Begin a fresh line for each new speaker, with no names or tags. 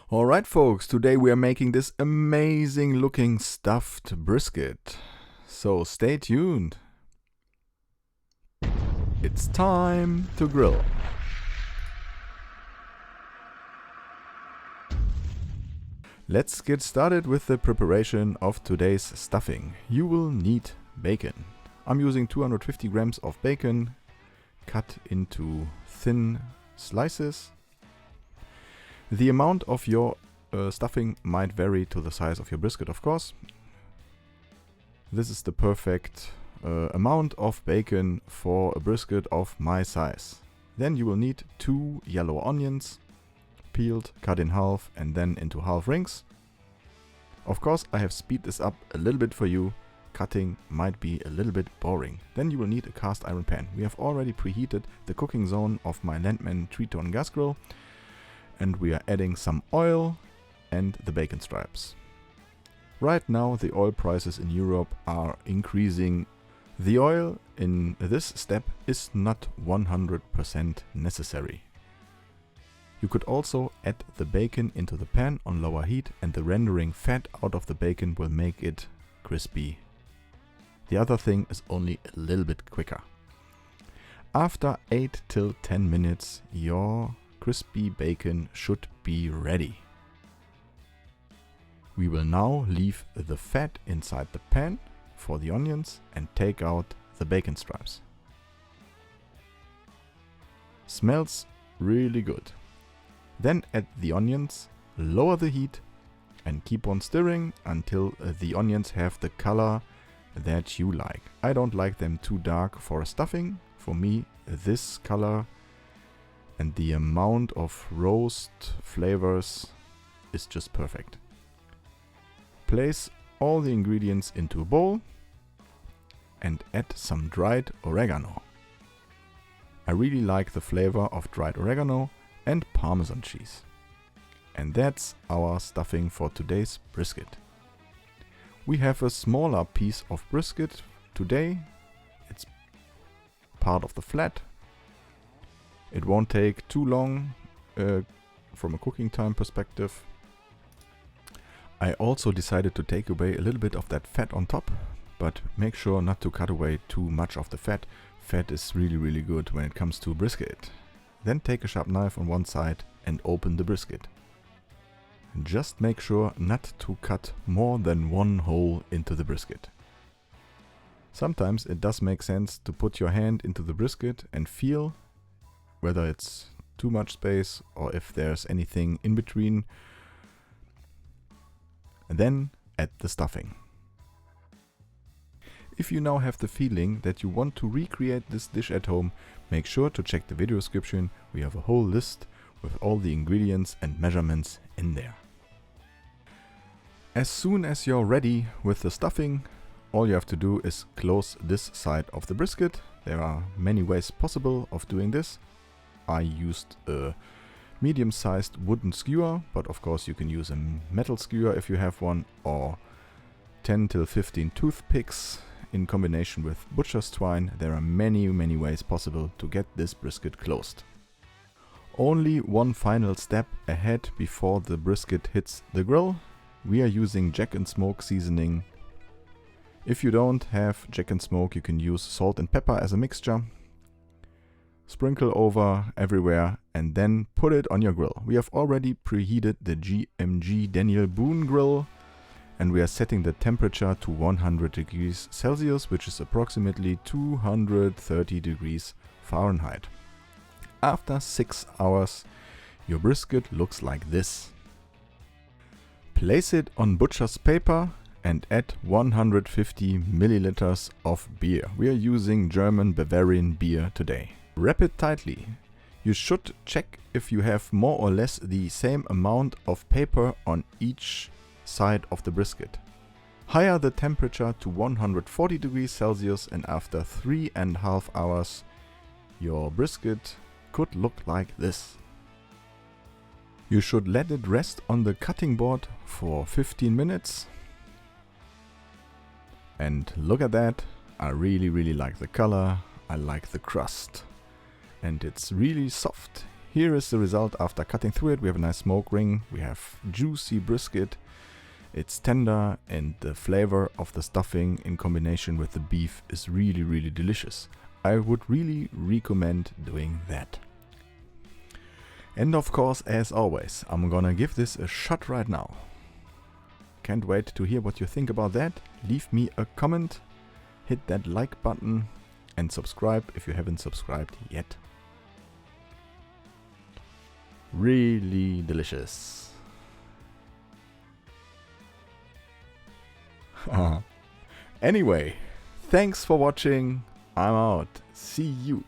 Alright folks, today we are making this amazing looking stuffed brisket. So stay tuned. It's time to grill. Let's get started with the preparation of today's stuffing. You will need bacon. I'm using 250 grams of bacon cut into thin slices. The amount of your stuffing might vary to the size of your brisket, of course. This is the perfect amount of bacon for a brisket of my size. Then you will need 2 yellow onions, peeled, cut in half and then into half rings. Of course, I have speed this up a little bit for you. Cutting might be a little bit boring. Then you will need a cast iron pan. We have already preheated the cooking zone of my Landman 3-ton gas grill. And we are adding some oil and the bacon stripes. Right now the oil prices in Europe are increasing. The oil in this step is not 100% necessary. You could also add the bacon into the pan on lower heat and the rendering fat out of the bacon will make it crispy. The other thing is only a little bit quicker. After 8 till 10 minutes your crispy bacon should be ready. We will now leave the fat inside the pan for the onions and take out the bacon stripes. Smells really good. Then add the onions, lower the heat and keep on stirring until the onions have the color that you like. I don't like them too dark for a stuffing. For me, this color and the amount of roast flavors is just perfect. Place all the ingredients into a bowl and add some dried oregano. I really like the flavor of dried oregano and Parmesan cheese. And that's our stuffing for today's brisket. We have a smaller piece of brisket today. It's part of the flat. It won't take too long from a cooking time perspective. I also decided to take away a little bit of that fat on top, but make sure not to cut away too much of the fat. Fat is really good when it comes to brisket. Then take a sharp knife on one side and open the brisket. Just make sure not to cut more than one hole into the brisket. Sometimes it does make sense to put your hand into the brisket and feel whether it's too much space or if there's anything in between. And then add the stuffing. If you now have the feeling that you want to recreate this dish at home, make sure to check the video description. We have a whole list with all the ingredients and measurements in there. As soon as you're ready with the stuffing, all you have to do is close this side of the brisket. There are many ways possible of doing this. I used a medium-sized wooden skewer, but of course you can use a metal skewer if you have one, or 10 till 15 toothpicks in combination with butcher's twine. There are many ways possible to get this brisket closed. Only one final step ahead before the brisket hits the grill. We are using Jack and Smoke seasoning. If you don't have Jack and Smoke, you can use salt and pepper as a mixture. Sprinkle over everywhere and then put it on your grill. We have already preheated the GMG Daniel Boone grill and we are setting the temperature to 100 degrees Celsius, which is approximately 230 degrees Fahrenheit. After 6 hours, your brisket looks like this. Place it on butcher's paper and add 150 milliliters of beer. We are using German Bavarian beer today. Wrap it tightly. You should check if you have more or less the same amount of paper on each side of the brisket. Higher the temperature to 140 degrees Celsius and after 3.5 hours your brisket could look like this. You should let it rest on the cutting board for 15 minutes. And look at that, I really like the color, I like the crust. And it's really soft. here is the result after cutting through it. We have a nice smoke ring, we have juicy brisket, it's tender, and the flavor of the stuffing in combination with the beef is really, really delicious. I would really recommend doing that. And of course, as always, I'm gonna give this a shot right now. Can't wait to hear what you think about that. Leave me a comment, hit that like button, and subscribe if you haven't subscribed yet. Really delicious. Anyway, thanks for watching. I'm out. See you.